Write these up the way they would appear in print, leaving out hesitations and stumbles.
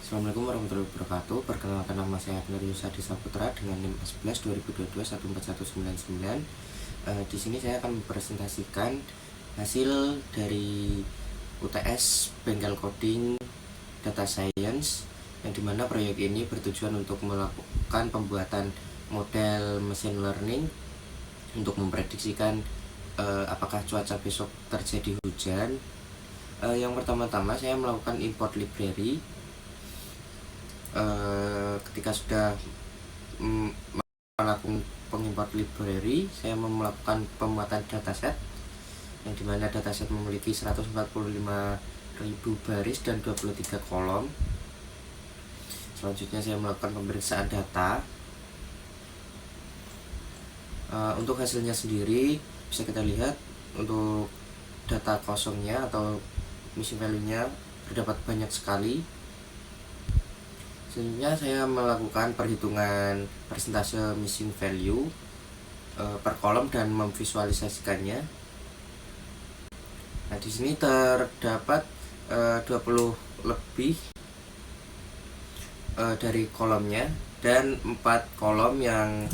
Assalamualaikum warahmatullahi wabarakatuh. Perkenalkan, nama saya Agner Yusadi Saputra dengan NIM 11 2022 14199. Di sini saya akan mempresentasikan hasil dari UTS Bengkel Coding Data Science, yang dimana proyek ini bertujuan untuk melakukan pembuatan model machine learning untuk memprediksikan apakah cuaca besok terjadi hujan. Yang pertama-tama saya melakukan import library. Ketika sudah melakukan pengimport library, saya melakukan pemuatan dataset, yang dimana dataset memiliki 145.000 baris dan 23 kolom. Selanjutnya saya melakukan pemeriksaan data. Untuk hasilnya sendiri bisa kita lihat, untuk data kosongnya atau missing value-nya terdapat banyak sekali. Selanjutnya saya melakukan perhitungan persentase missing value per kolom dan memvisualisasikannya. Nah, di sini terdapat 20 lebih dari kolomnya, dan 4 kolom yang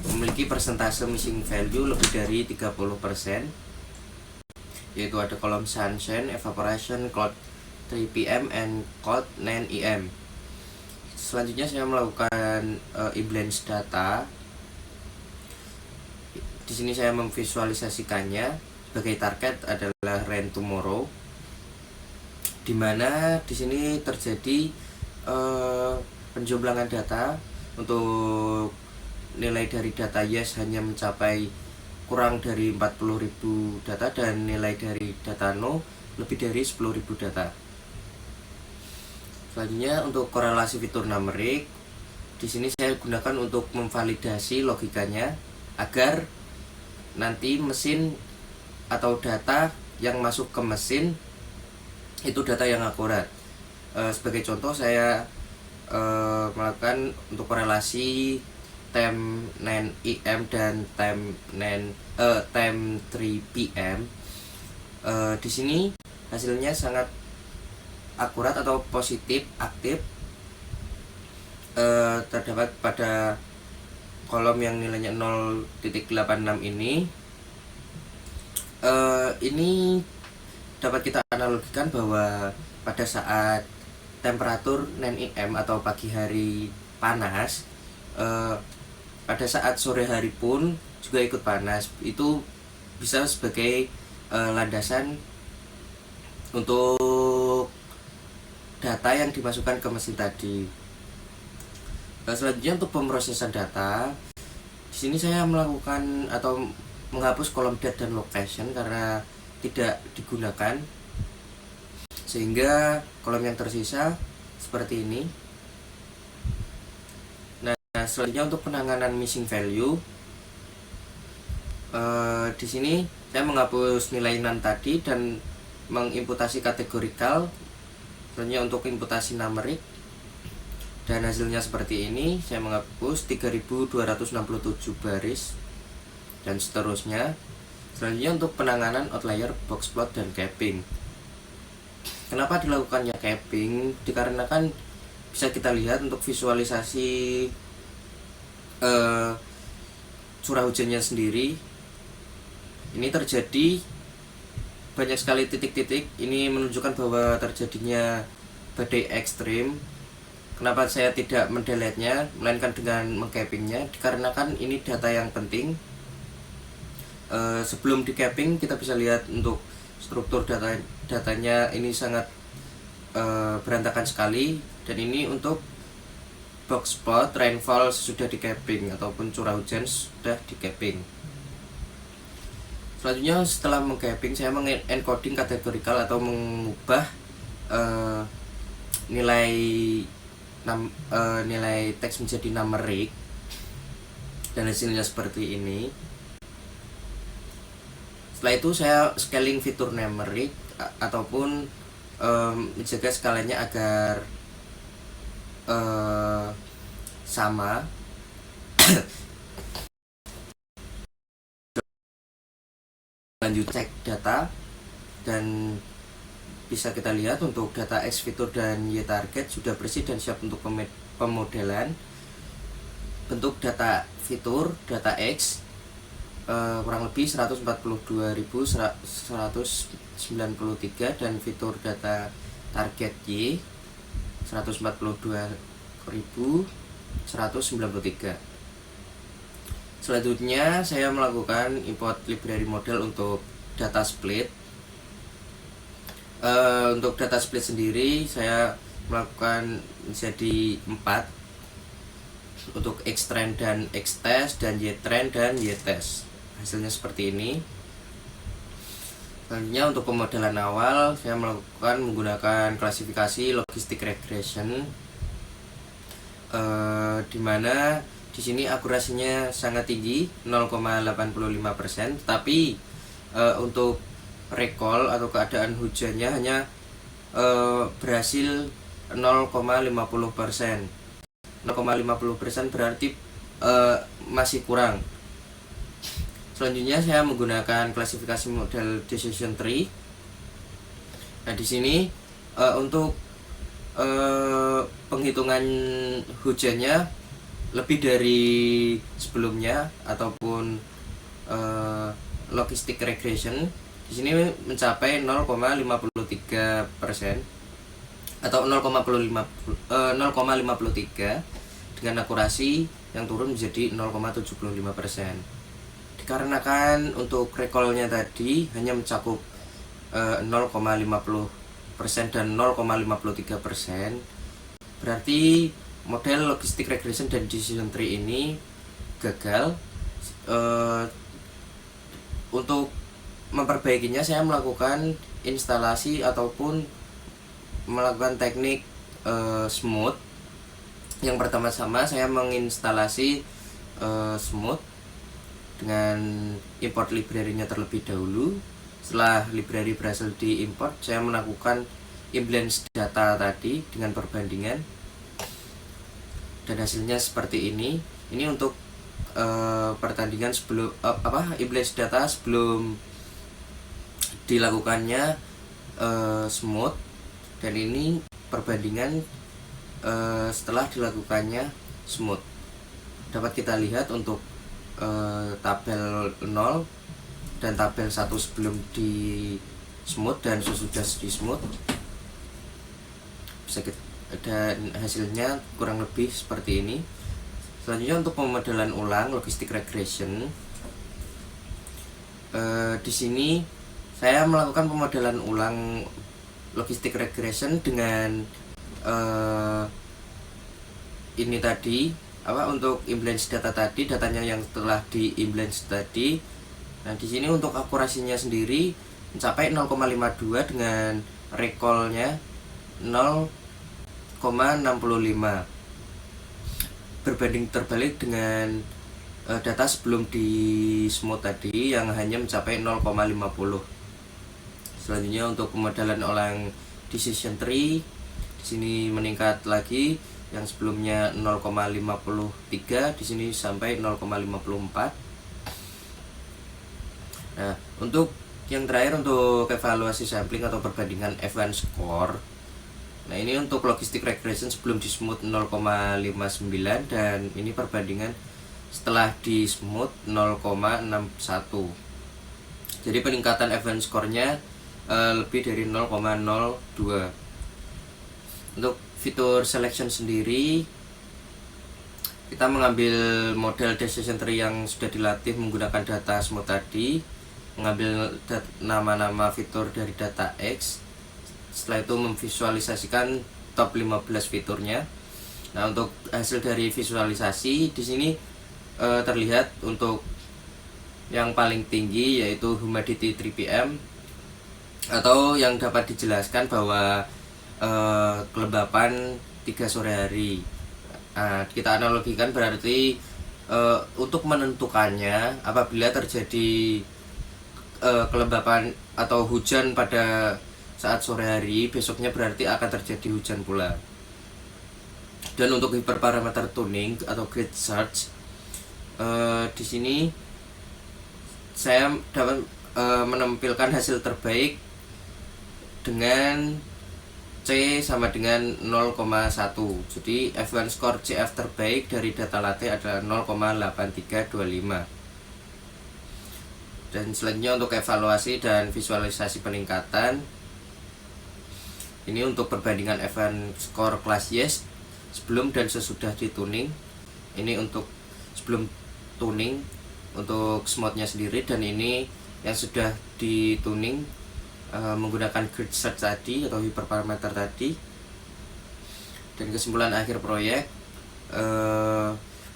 memiliki persentase missing value lebih dari 30%, yaitu ada kolom sunshine, evaporation, cloud 3 PM, and code 9 EM. Selanjutnya saya melakukan imbalance data. Di sini saya memvisualisasikannya. Sebagai target adalah rain tomorrow, dimana di sini terjadi penjomblangan data. Untuk nilai dari data yes hanya mencapai kurang dari 40.000 data, dan nilai dari data no lebih dari 10.000 data. Selanjutnya untuk korelasi fitur numerik, di sini saya gunakan untuk memvalidasi logikanya agar nanti mesin atau data yang masuk ke mesin itu data yang akurat. Sebagai contoh, saya melakukan untuk korelasi time 9 EM dan time 3 PM. Di sini hasilnya sangat akurat atau positif aktif. Terdapat pada kolom yang nilainya 0.86 ini. Ini dapat kita analogikan bahwa pada saat temperatur 9 EM atau pagi hari panas, pada saat sore hari pun juga ikut panas. Itu bisa sebagai landasan untuk data yang dimasukkan ke mesin tadi. Selanjutnya untuk pemrosesan data, di sini saya melakukan atau menghapus kolom date dan location karena tidak digunakan, sehingga kolom yang tersisa seperti ini. Nah, selanjutnya untuk penanganan missing value, di sini saya menghapus nilai non tadi dan mengimputasi kategorikal. Selanjutnya untuk imputasi numerik, dan hasilnya seperti ini. Saya menghapus 3.267 baris dan seterusnya. Selanjutnya untuk penanganan outlier, box plot, dan capping. Kenapa dilakukannya capping? Dikarenakan bisa kita lihat untuk visualisasi curah hujannya sendiri. Ini terjadi banyak sekali titik-titik. Ini menunjukkan bahwa terjadinya badai ekstrim. Kenapa saya tidak mendelete-nya melainkan dengan mengcappingnya? Dikarenakan ini data yang penting. Sebelum di capping kita bisa lihat untuk struktur datanya ini sangat berantakan sekali, dan ini untuk box plot rainfall sudah di capping ataupun curah hujan sudah di capping. Selanjutnya setelah mengcapping, saya mengencoding kategorikal atau mengubah nilai teks menjadi numerik, dan hasilnya seperti ini. Setelah itu saya scaling fitur numerik ataupun menjaga skalanya agar sama. Lanjut cek data, dan bisa kita lihat untuk data X fitur dan Y target sudah bersih dan siap untuk pemodelan. Bentuk data fitur data X kurang lebih 142.193 dan fitur data target Y 142.193. Selanjutnya saya melakukan import library model untuk data split. Untuk data split sendiri saya melakukan jadi 4 untuk X-trend dan X-test dan Y-trend dan Y-test. Hasilnya seperti ini. Selanjutnya untuk pemodelan awal saya melakukan menggunakan klasifikasi logistic regression, dimana di sini akurasinya sangat tinggi 0,85%, tapi untuk recall atau keadaan hujannya hanya berhasil 0,50%. 0,50% berarti masih kurang. Selanjutnya saya menggunakan klasifikasi model decision tree. Nah, di sini untuk penghitungan hujannya lebih dari sebelumnya ataupun logistic regression di sini mencapai 0,53% atau 0,53 dengan akurasi yang turun menjadi 0,75%. Dikarenakan untuk recallnya tadi hanya mencakup 0,50% dan 0,53%, berarti model logistic regression dan decision tree ini gagal. Untuk memperbaikinya saya melakukan instalasi ataupun melakukan teknik smooth. Yang pertama-tama saya menginstalasi smooth dengan import library-nya terlebih dahulu. Setelah library berhasil diimport, saya melakukan imbalance data tadi dengan perbandingan, dan hasilnya seperti ini. Ini untuk pertandingan sebelum imbalance data sebelum dilakukannya smooth, dan ini perbandingan setelah dilakukannya smooth. Dapat kita lihat untuk tabel 0 dan tabel 1 sebelum di smooth dan sesudah di smooth, bisa kita, dan hasilnya kurang lebih seperti ini. Selanjutnya untuk pemodelan ulang logistic regression, di sini saya melakukan pemodelan ulang logistic regression dengan ini tadi untuk imbalance data tadi, datanya yang telah di imbalance tadi. Nah, di sini untuk akurasinya sendiri mencapai 0,52 dengan recallnya 0,65, berbanding terbalik dengan data sebelum di smooth tadi yang hanya mencapai 0,50. Selanjutnya untuk pemodelan ulang decision tree, di sini meningkat lagi, yang sebelumnya 0,53 di sini sampai 0,54. Nah, untuk yang terakhir untuk evaluasi sampling atau perbandingan F1 score. Nah, ini untuk logistic regression sebelum di smooth 0,59 dan ini perbandingan setelah di smooth 0,61. Jadi peningkatan F1 score-nya lebih dari 0,02. Untuk fitur selection sendiri, kita mengambil model decision tree yang sudah dilatih menggunakan data smooth tadi, mengambil nama-nama fitur dari data X. Setelah itu memvisualisasikan top 15 fiturnya. Nah, untuk hasil dari visualisasi di sini terlihat untuk yang paling tinggi yaitu humidity 3 pm, atau yang dapat dijelaskan bahwa kelembapan 3 sore hari. Nah, kita analogikan berarti untuk menentukannya apabila terjadi kelembapan atau hujan pada saat sore hari, besoknya berarti akan terjadi hujan pula. Dan untuk hiperparameter tuning atau grid search, di sini saya dapat menampilkan hasil terbaik dengan C sama dengan 0,1. Jadi F1 score CF terbaik dari data latte adalah 0,8325. Dan selanjutnya untuk evaluasi dan visualisasi peningkatan, ini untuk perbandingan F1 score kelas Yes sebelum dan sesudah dituning. Ini untuk sebelum tuning untuk smoothnya sendiri, dan ini yang sudah dituning menggunakan grid search tadi atau hyperparameter tadi. Dan kesimpulan akhir proyek,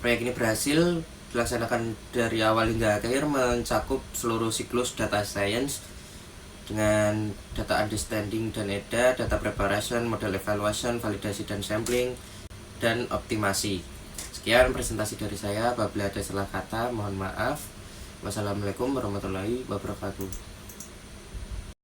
proyek ini berhasil dilaksanakan dari awal hingga akhir, mencakup seluruh siklus data science dengan data understanding dan EDA, data preparation, model evaluation, validasi dan sampling, dan optimasi. Sekian presentasi dari saya. Apabila ada salah kata, mohon maaf. Wassalamualaikum warahmatullahi wabarakatuh.